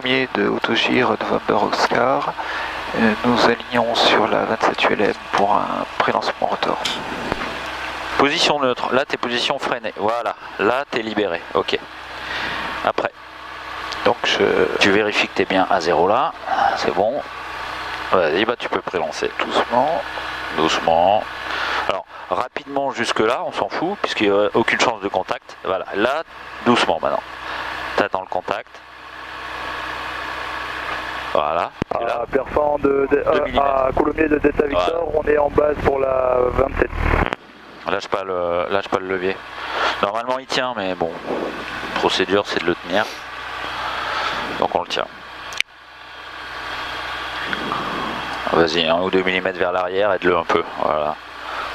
Premier de autogire November Oscar. Nous alignons sur la 27 ULM pour un pré-lancement rotor. Position neutre, là t'es position freinée, voilà, là t'es libéré, ok. Après, donc tu vérifies que t'es bien à 0 là, c'est bon. Vas-y, bah tu peux prélancer doucement, doucement. Alors rapidement jusque là, on s'en fout puisqu'il n'y a aucune chance de contact. Voilà, là doucement maintenant. T'attends le contact. Voilà. Perfant à Coulommiers de Delta Victor, voilà. On est en base pour la 27. Lâche pas le levier. Normalement il tient, mais bon, procédure c'est de le tenir. Donc on le tient. Vas-y, 1 ou 2 mm vers l'arrière, aide-le un peu. Voilà.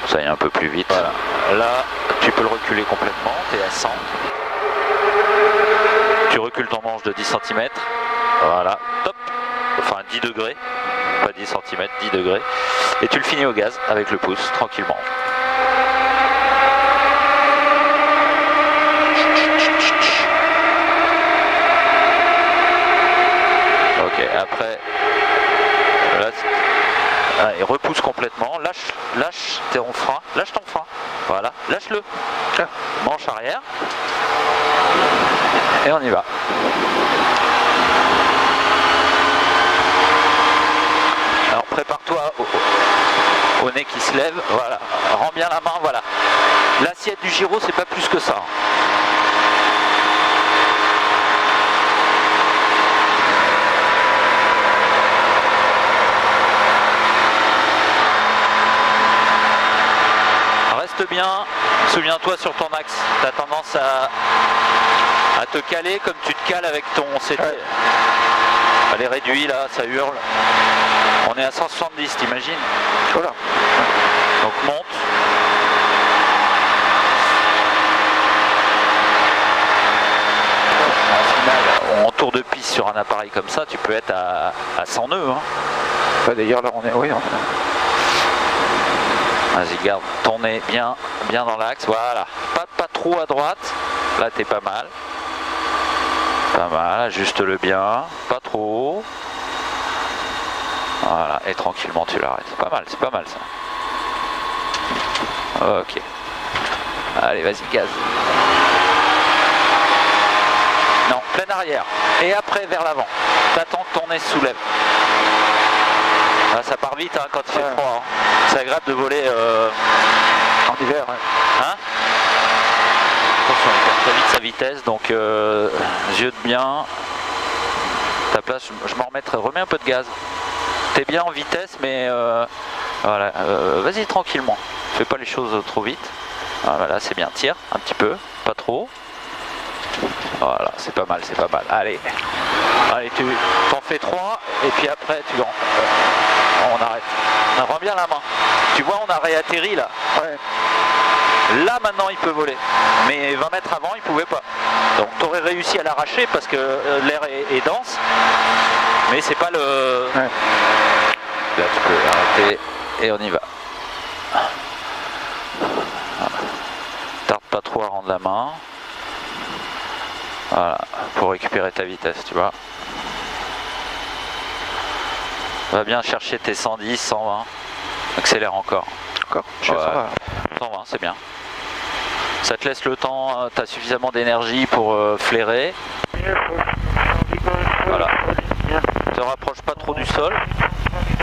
Ça y est un peu plus vite. Voilà. Là, tu peux le reculer complètement, tu es à 100. Tu recules ton manche de 10 cm. Voilà, top. Enfin 10 degrés, pas 10 cm, 10 degrés. Et tu le finis au gaz avec le pouce, tranquillement. Ok, après, là, allez, repousse complètement, lâche ton frein, lâche ton frein, voilà, lâche-le, manche arrière, et on y va. Alors prépare-toi au nez qui se lève, voilà, rends bien la main, voilà. L'assiette du gyro, c'est pas plus que ça. Reste bien, souviens-toi sur ton axe, tu as tendance à te caler comme tu te cales avec ton CT. Ouais. Allez, réduit là, ça hurle. On est à 170, t'imagines? Voilà. Donc monte. En tour de piste sur un appareil comme ça, tu peux être à 100 nœuds. Hein. Ouais, d'ailleurs là on est... Oui, Vas-y, garde ton nez bien dans l'axe. Voilà. Pas trop à droite. Là t'es pas mal. Pas mal, ajuste-le bien. Pas trop. Voilà, et tranquillement tu l'arrêtes. C'est pas mal ça. Ok. Allez, vas-y, gaz. Non, plein arrière. Et après vers l'avant. T'attends que ton nez se soulève. Là, ça part vite hein, quand il fait froid. Hein. C'est agréable de voler en hiver. Ouais. Hein? Attention, il perd très vite sa vitesse, donc yeux de bien. Ta place, je m'en remettrai. Remets un peu de gaz. T'es bien en vitesse, mais voilà. Vas-y tranquillement. Fais pas les choses trop vite. Voilà, c'est bien. Tire un petit peu, pas trop. Voilà, c'est pas mal, c'est pas mal. Allez, tu t'en fais 3 et puis après tu on arrête. On rend bien la main. Tu vois, on a réatterri là. Ouais. Là maintenant il peut voler, mais 20 mètres avant il pouvait pas. Donc tu aurais réussi à l'arracher parce que l'air est dense, mais c'est pas le... Ouais. Là tu peux arrêter et on y va. Tarde pas trop à rendre la main. Voilà, pour récupérer ta vitesse, tu vois. Va bien chercher tes 110, 120. Accélère encore. Encore, je suis à 120. 120, c'est bien. Ça te laisse le temps, tu as suffisamment d'énergie pour flairer. Voilà. Te rapproche pas trop du sol.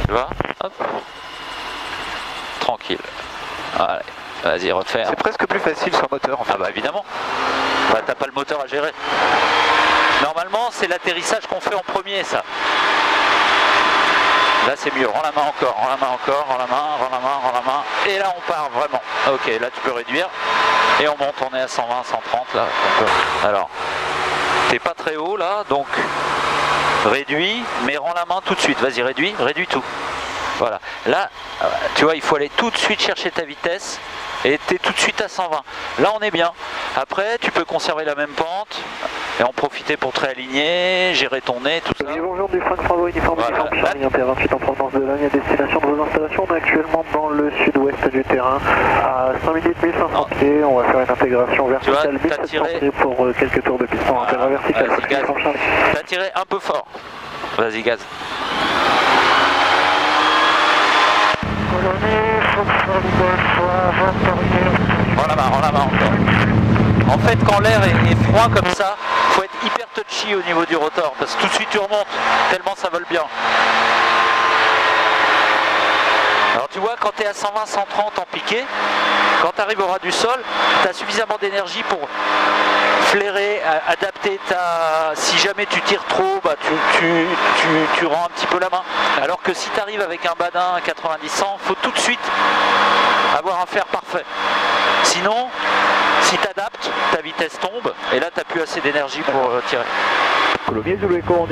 Tu vois. Hop. Tranquille. Allez. Vas-y, refais. C'est presque plus facile sans moteur en fait. Ah bah évidemment. Bah t'as pas le moteur à gérer. Normalement c'est l'atterrissage qu'on fait en premier ça. Là c'est mieux, rends la main encore, rends la main encore, rends la main, rends la main, rends la main. Et là on part vraiment. Ok, là tu peux réduire. Et on monte, on est à 120, 130 là. Alors, t'es pas très haut là, donc réduis, mais rends la main tout de suite. Vas-y, réduis tout. Voilà. Là, tu vois, il faut aller tout de suite chercher ta vitesse. Et tu es tout de suite à 120. Là on est bien. Après tu peux conserver la même pente. et en profiter pour te réaligner, gérer ton nez, tout ça. Oui, bonjour du Franck Bravo, uniforme Voilà. Charlie Inter 28 en provenance de Logne à destination de vos installations. On est actuellement dans le sud-ouest du terrain, à 5 minutes 1500 pieds. On va faire une intégration verticale 1700 pieds pour quelques tours de piston. On rappellera verticale. Vas-y, gaz. T'as tiré un peu fort. Vas-y, gaz. En la main encore. En fait, quand l'air est froid comme ça, faut être hyper touchy au niveau du rotor parce que tout de suite tu remontes, tellement ça vole bien. Alors tu vois, quand tu es à 120, 130 en piqué, quand tu arrives au ras du sol, tu as suffisamment d'énergie pour flairer, adapter ta... Si jamais tu tires trop, bah, tu rends un petit peu la main. Alors que si tu arrives avec un badin à 90-100, il faut tout de suite avoir un fer parfait. Sinon, si tu adaptes, ta vitesse tombe et là tu n'as plus assez d'énergie pour tirer. Colomiers Zulu Echo,